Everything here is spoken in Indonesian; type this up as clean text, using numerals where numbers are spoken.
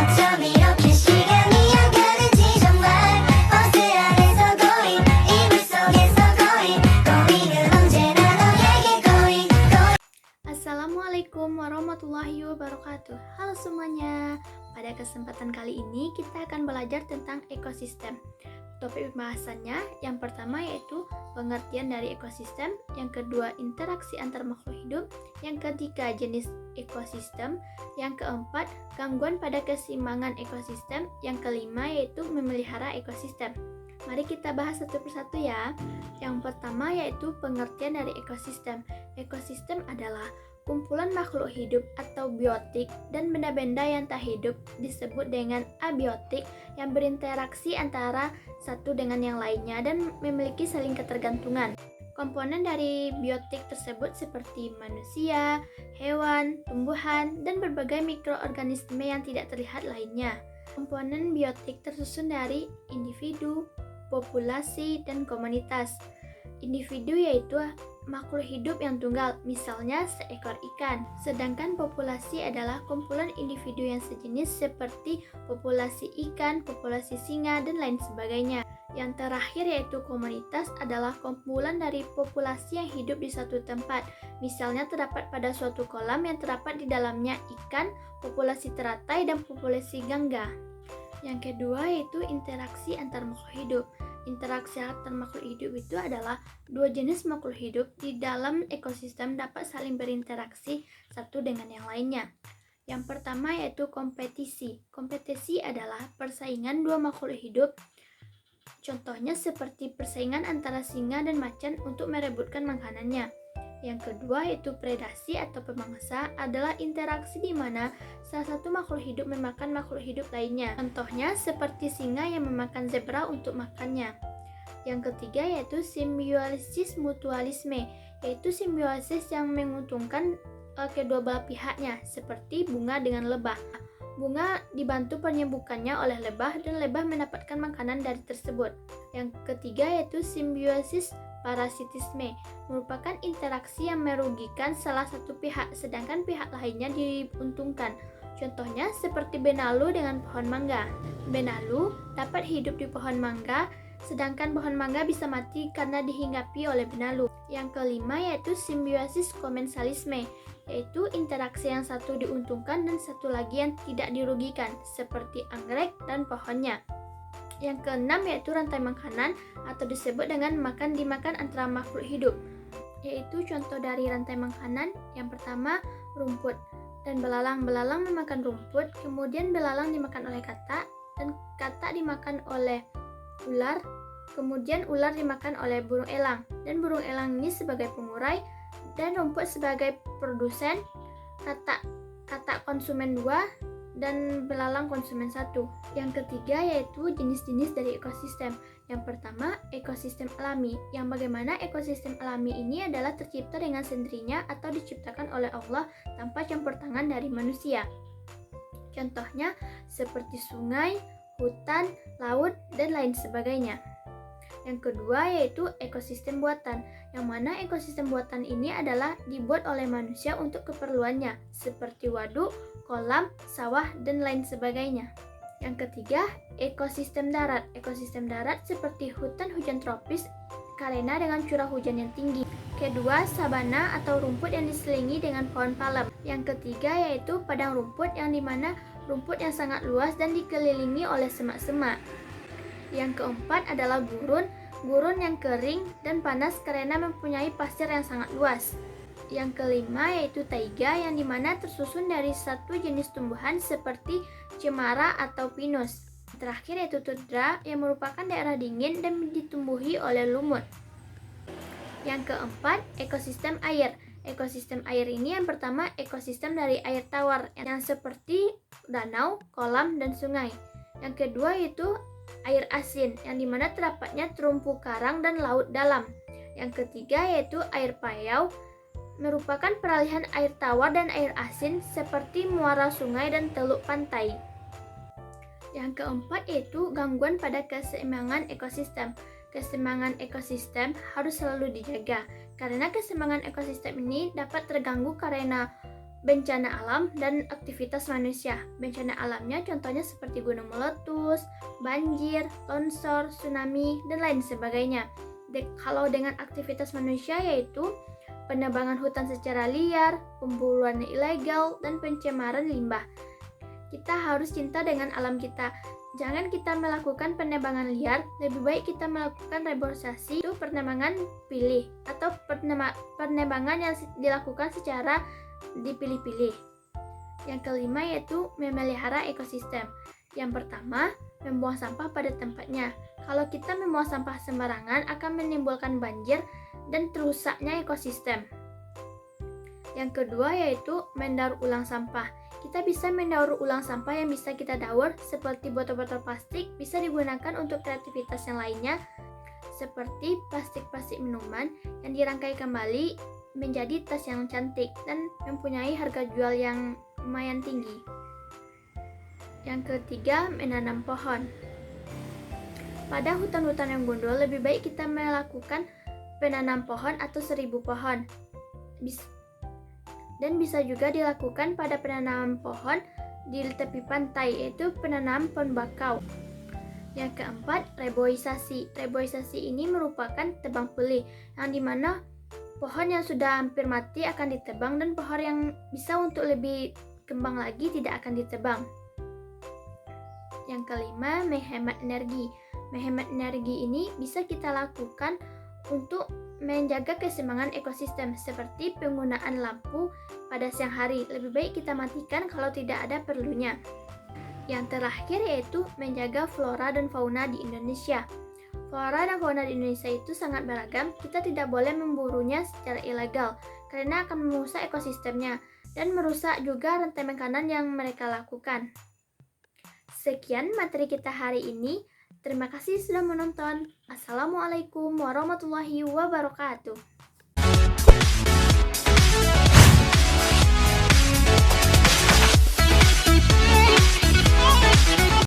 어쩜 이렇게 시간이 안 가는지 정말 버스 안에서 고인 이불 속에서 고인은 언제나 너에게 고인. Assalamualaikum warahmatullahi wabarakatuh. Halo semuanya. Pada kesempatan kali ini kita akan belajar tentang ekosistem. Topik pembahasannya yang pertama yaitu pengertian dari ekosistem, yang kedua interaksi antar makhluk hidup, yang ketiga jenis ekosistem, yang keempat gangguan pada keseimbangan ekosistem, yang kelima yaitu memelihara ekosistem. Mari kita bahas satu persatu ya. Yang pertama yaitu pengertian dari ekosistem. Ekosistem adalah kumpulan makhluk hidup atau biotik dan benda-benda yang tak hidup disebut dengan abiotik yang berinteraksi antara satu dengan yang lainnya dan memiliki saling ketergantungan. Komponen dari biotik tersebut seperti manusia, hewan, tumbuhan, dan berbagai mikroorganisme yang tidak terlihat lainnya. Komponen biotik tersusun dari individu, populasi, dan komunitas. Individu yaitu makhluk hidup yang tunggal, misalnya seekor ikan. Sedangkan populasi adalah kumpulan individu yang sejenis seperti populasi ikan, populasi singa, dan lain sebagainya. Yang terakhir yaitu komunitas adalah kumpulan dari populasi yang hidup di suatu tempat. Misalnya terdapat pada suatu kolam yang terdapat di dalamnya ikan, populasi teratai, dan populasi gangga. Yang kedua yaitu interaksi antar makhluk hidup. Interaksi antar makhluk hidup itu adalah dua jenis makhluk hidup di dalam ekosistem dapat saling berinteraksi satu dengan yang lainnya. Yang pertama yaitu kompetisi. Kompetisi adalah persaingan dua makhluk hidup. Contohnya seperti persaingan antara singa dan macan untuk merebutkan makanannya. Yang kedua yaitu predasi atau pemangsa adalah interaksi di mana salah satu makhluk hidup memakan makhluk hidup lainnya. Contohnya seperti singa yang memakan zebra untuk makannya. Yang ketiga yaitu simbiosis mutualisme, yaitu simbiosis yang menguntungkan kedua belah pihaknya, seperti bunga dengan lebah. Bunga dibantu penyembuhannya oleh lebah dan lebah mendapatkan makanan dari tersebut. Yang ketiga yaitu simbiosis parasitisme, merupakan interaksi yang merugikan salah satu pihak sedangkan pihak lainnya diuntungkan. Contohnya seperti benalu dengan pohon mangga. Benalu dapat hidup di pohon mangga sedangkan pohon mangga bisa mati karena dihinggapi oleh benalu. Yang kelima yaitu simbiosis komensalisme, yaitu interaksi yang satu diuntungkan dan satu lagi yang tidak dirugikan, seperti anggrek dan pohonnya. Yang keenam yaitu rantai makanan atau disebut dengan makan dimakan antara makhluk hidup, yaitu contoh dari rantai makanan. Yang pertama rumput dan belalang. Belalang memakan rumput, kemudian belalang dimakan oleh katak dan katak dimakan oleh ular, kemudian ular dimakan oleh burung elang, dan burung elang ini sebagai pengurai dan rumput sebagai produsen. Katak konsumen 2 dan belalang konsumen 1. Yang ketiga yaitu jenis-jenis dari ekosistem. Yang pertama ekosistem alami, yang bagaimana ekosistem alami ini adalah tercipta dengan sendirinya atau diciptakan oleh Allah tanpa campur tangan dari manusia. Contohnya seperti sungai, hutan, laut, dan lain sebagainya. Yang kedua yaitu ekosistem buatan, yang mana ekosistem buatan ini adalah dibuat oleh manusia untuk keperluannya, seperti waduk, kolam, sawah, dan lain sebagainya. Yang ketiga, ekosistem darat. Ekosistem darat seperti hutan hujan tropis karena dengan curah hujan yang tinggi. Kedua, sabana atau rumput yang diselingi dengan pohon palem. Yang ketiga yaitu padang rumput, yang dimana rumput yang sangat luas dan dikelilingi oleh semak-semak. Yang keempat adalah gurun yang kering dan panas karena mempunyai pasir yang sangat luas. Yang kelima yaitu taiga, yang dimana tersusun dari satu jenis tumbuhan seperti cemara atau pinus. Terakhir yaitu tundra, yang merupakan daerah dingin dan ditumbuhi oleh lumut. Yang keempat, ekosistem air. Ekosistem air ini yang pertama ekosistem dari air tawar yang seperti danau, kolam, dan sungai. Yang kedua yaitu air asin, yang dimana terdapatnya terumpu karang dan laut dalam. Yang ketiga yaitu air payau, merupakan peralihan air tawar dan air asin seperti muara sungai dan teluk pantai. Yang keempat yaitu gangguan pada keseimbangan ekosistem. Keseimbangan ekosistem harus selalu dijaga, karena keseimbangan ekosistem ini dapat terganggu karena bencana alam dan aktivitas manusia. Bencana alamnya contohnya seperti gunung meletus, banjir, longsor, tsunami, dan lain sebagainya. Kalau dengan aktivitas manusia yaitu penebangan hutan secara liar, pemburuan ilegal, dan pencemaran limbah. Kita harus cinta dengan alam kita. Jangan kita melakukan penebangan liar, lebih baik kita melakukan reforestasi, itu penebangan pilih, atau penebangan yang dilakukan secara dipilih-pilih. Yang kelima yaitu memelihara ekosistem. Yang pertama, membuang sampah pada tempatnya. Kalau kita membuang sampah sembarangan akan menimbulkan banjir dan rusaknya ekosistem. Yang kedua yaitu mendaur ulang sampah. Kita bisa mendaur ulang sampah yang bisa kita daur seperti botol-botol plastik bisa digunakan untuk kreativitas yang lainnya seperti plastik-plastik minuman yang dirangkai kembali menjadi tas yang cantik dan mempunyai harga jual yang lumayan tinggi. Yang ketiga, menanam pohon. Pada hutan-hutan yang gundul lebih baik kita melakukan penanam pohon atau 1000 pohon. Dan bisa juga dilakukan pada penanaman pohon di tepi pantai, yaitu penanam pohon bakau. Yang keempat, reboisasi. Reboisasi ini merupakan tebang pilih, yang dimana pohon yang sudah hampir mati akan ditebang dan pohon yang bisa untuk lebih kembang lagi tidak akan ditebang. Yang kelima, menghemat energi. Menghemat energi ini bisa kita lakukan untuk menjaga keseimbangan ekosistem seperti penggunaan lampu pada siang hari. Lebih baik kita matikan kalau tidak ada perlunya. Yang terakhir yaitu menjaga flora dan fauna di Indonesia. Flora dan fauna di Indonesia itu sangat beragam. Kita tidak boleh memburunya secara ilegal karena akan merusak ekosistemnya dan merusak juga rantai makanan yang mereka lakukan. Sekian materi kita hari ini. Terima kasih sudah menonton. Assalamualaikum warahmatullahi wabarakatuh.